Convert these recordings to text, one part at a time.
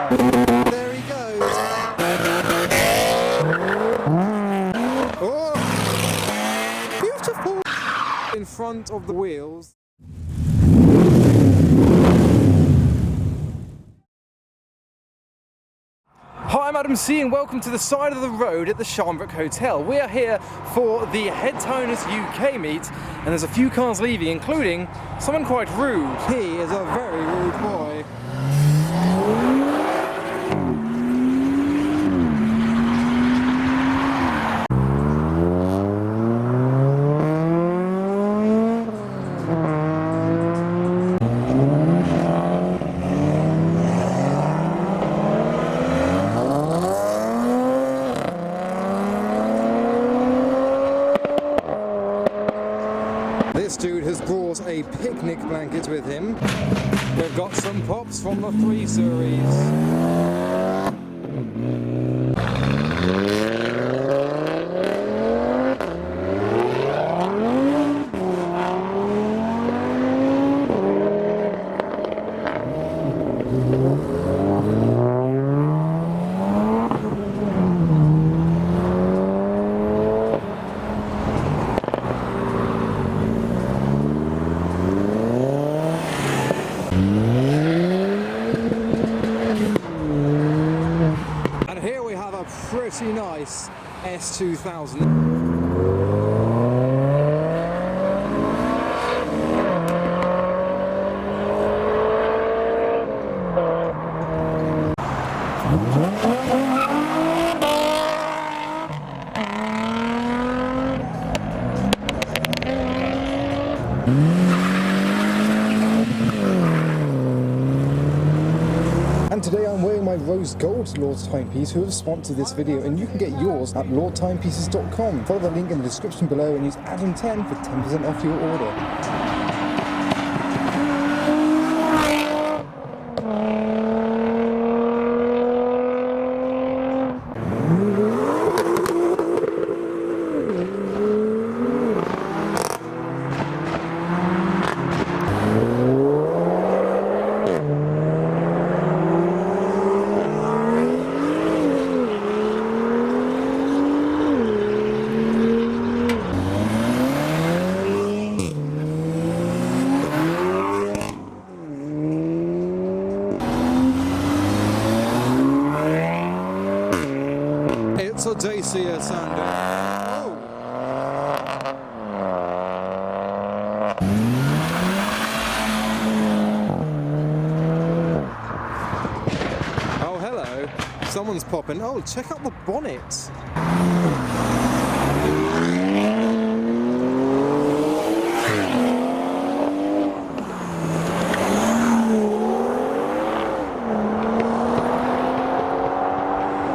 There he goes. Oh, beautiful. In front of the wheels. Hi, I'm Adam C and welcome to the side of the road at the Sharnbrook Hotel. We are here for the HeadturnersUK meet and there's a few cars leaving, including someone quite rude. He is a very rude boy. This dude has brought a picnic blanket with him. We've got some pops from the 3 Series. Pretty nice S2000. And today I'm wearing my rose gold Lord timepiece, who have sponsored this video, and you can get yours at lordtimepieces.com. Follow the link in the description below and use Adam10 for 10% off your order. It's a Dacia Sander. Oh, hello. Someone's popping. Oh, check out the bonnet.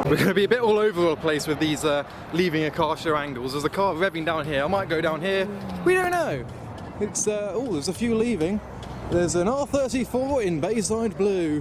We're going to be a bit all over the place with these leaving a car show angles. There's a car revving down here. I might go down here. We don't know. It's oh, there's a few leaving. There's an R34 in Bayside Blue.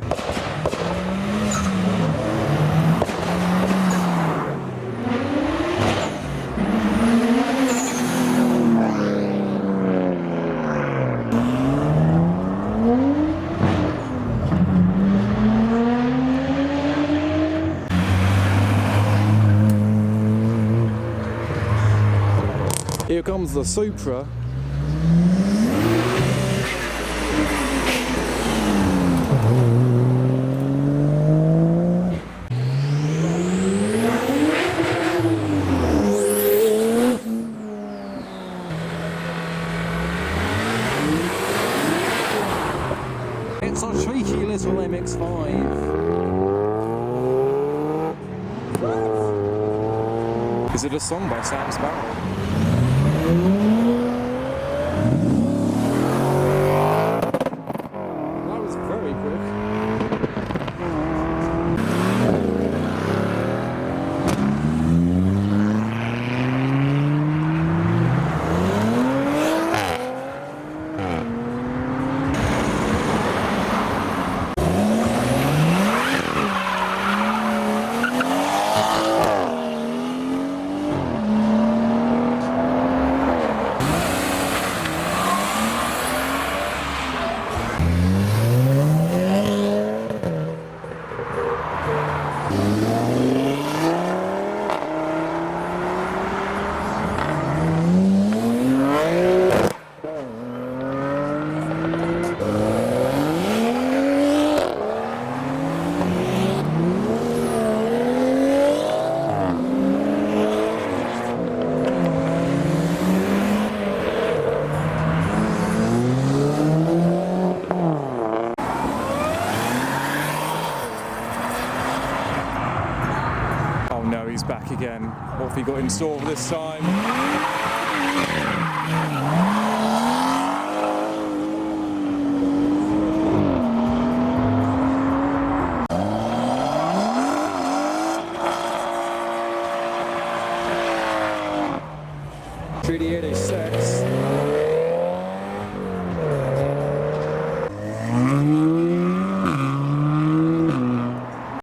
Here comes the Supra. It's a cheeky little MX-5. Is it a song by Sam Sparrow? That was very quick. it's back again. What have we got in store for this time? GTR86.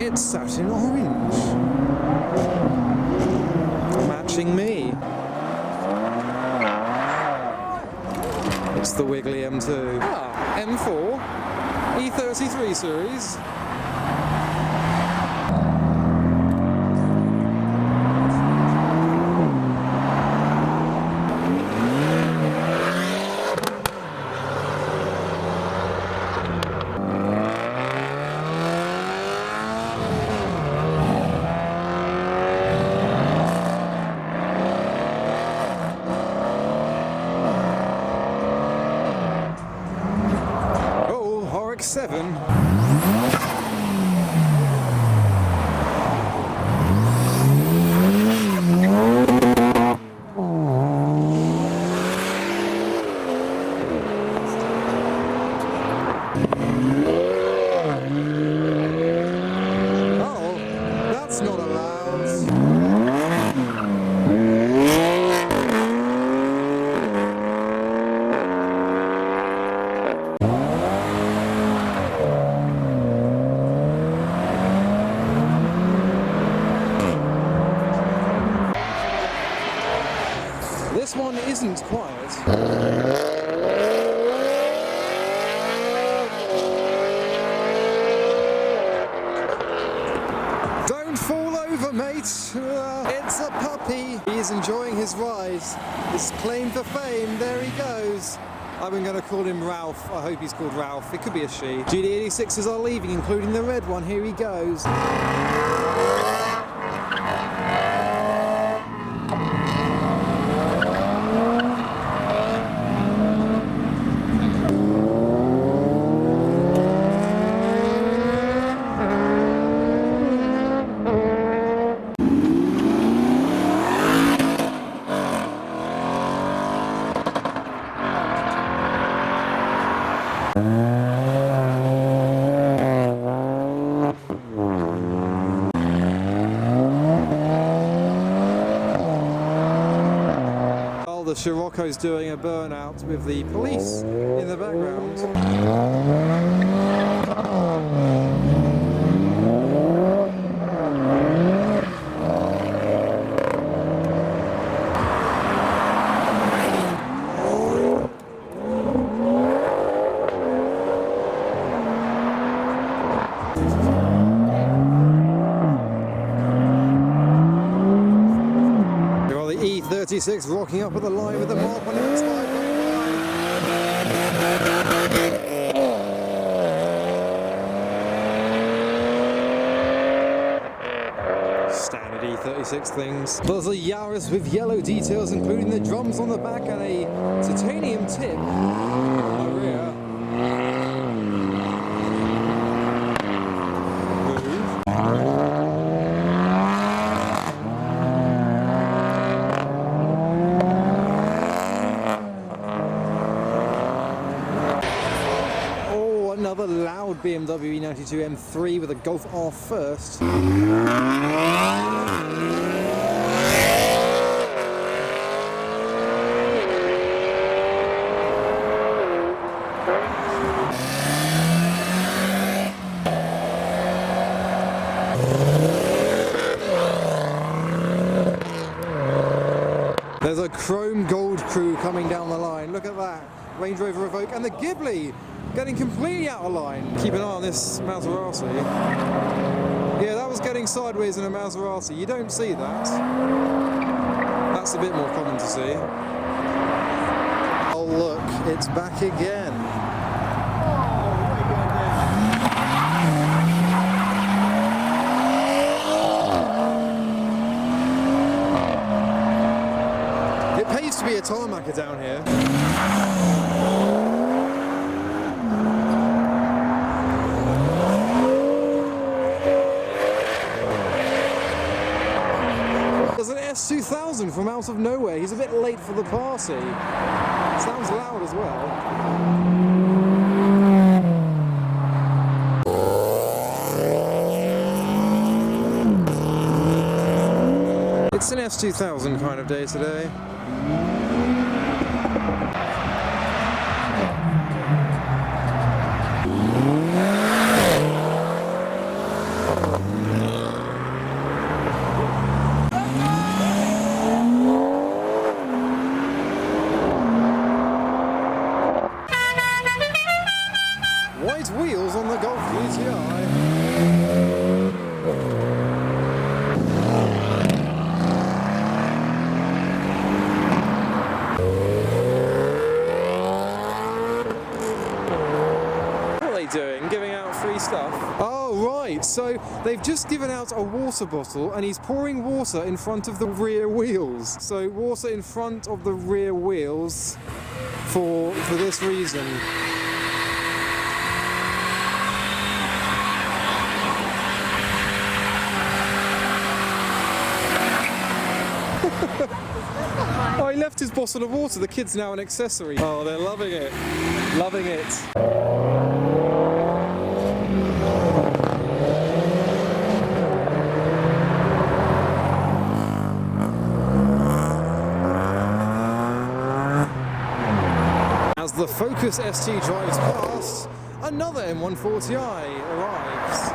It's satin orange, matching me. It's the Wiggly M2. M4 E33 series. Seven. Oh, that's not allowed. This one isn't quiet. Don't fall over, mate. It's a puppy. He's enjoying his ride. His claim for fame. There he goes. I'm going to call him Ralph. I hope he's called Ralph. It could be a she. GT86s are leaving, including the red one. Here he goes. The Scirocco's doing a burnout with the police in the background. E36 rocking up at the line with the mark on its line. Standard E36 things. There's a Yaris with yellow details, including the drums on the back and a titanium tip on the rear. Another loud BMW E92 M3 with a Golf R first. There's a chrome gold crew coming down the line. Look at that. Range Rover Evoque and the Ghibli getting completely out of line. Keep an eye on this Maserati. Yeah, that was getting sideways in a Maserati. You don't see that. That's a bit more common to see. Oh look, it's back again. It pays to be a tarmacker down here. 30,000 from out of nowhere. He's a bit late for the party. Sounds loud as well. It's an S2000 kind of day today. White wheels on the Golf GTR. Doing? Giving out free stuff? Oh right, so they've just given out a water bottle and he's pouring water in front of the rear wheels. So water in front of the rear wheels for this reason. Oh, he left his bottle of water. The kid's now an accessory. Oh, they're loving it. Loving it. As the Focus ST drives past, another M140i arrives.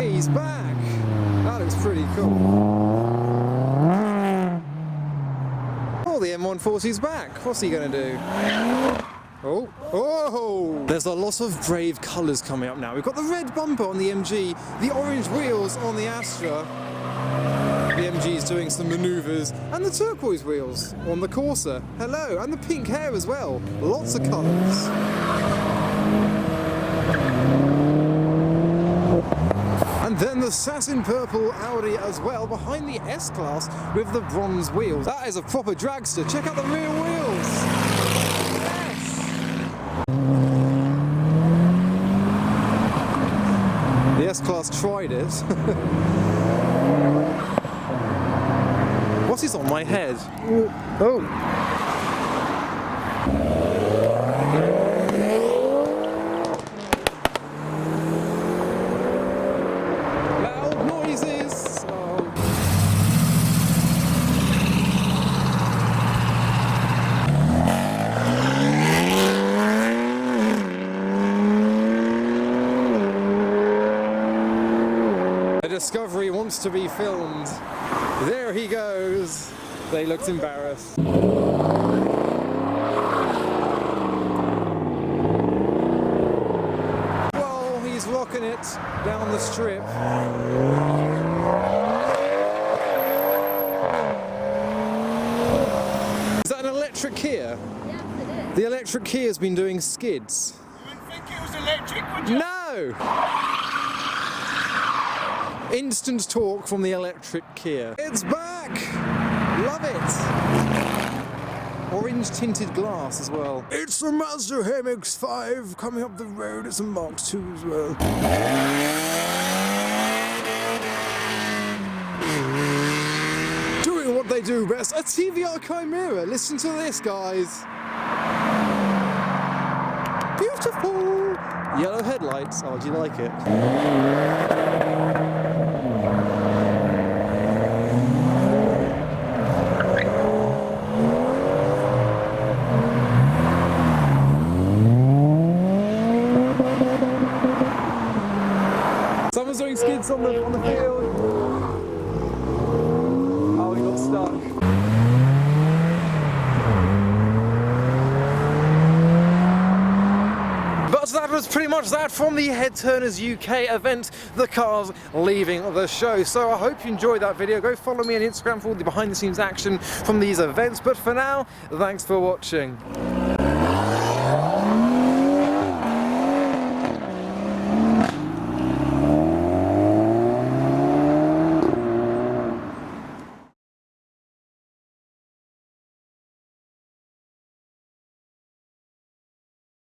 He's back! That looks pretty cool. Oh, the M140's back. What's he going to do? Oh, oh! There's a lot of brave colours coming up now. We've got the red bumper on the MG, the orange wheels on the Astra. The MG's doing some manoeuvres, and the turquoise wheels on the Corsa. Hello, and the pink hair as well. Lots of colours. And then the satin purple Audi as well, behind the S-Class with the bronze wheels. That is a proper dragster. Check out the rear wheels. Yes! The S-Class tried it. What is on my head? Oh! Discovery wants to be filmed. There he goes. They looked embarrassed. Well, he's rocking it down the strip. Is that an electric Kia? Yes, it is. The electric Kia's been doing skids. You wouldn't think it was electric, would you? No! Instant torque from the electric Kia. It's back! Love it! Orange tinted glass as well. It's a Mazda MX-5 coming up the road. It's a Mark II as well. Doing what they do best. A TVR Chimera. Listen to this, guys. Beautiful! Yellow headlights. Oh, do you like it? Someone's doing skids on the field. Oh, we got stuck. But that was pretty much that from the Head Turners UK event, the cars leaving the show. So I hope you enjoyed that video. Go follow me on Instagram for all the behind the scenes action from these events. But for now, thanks for watching.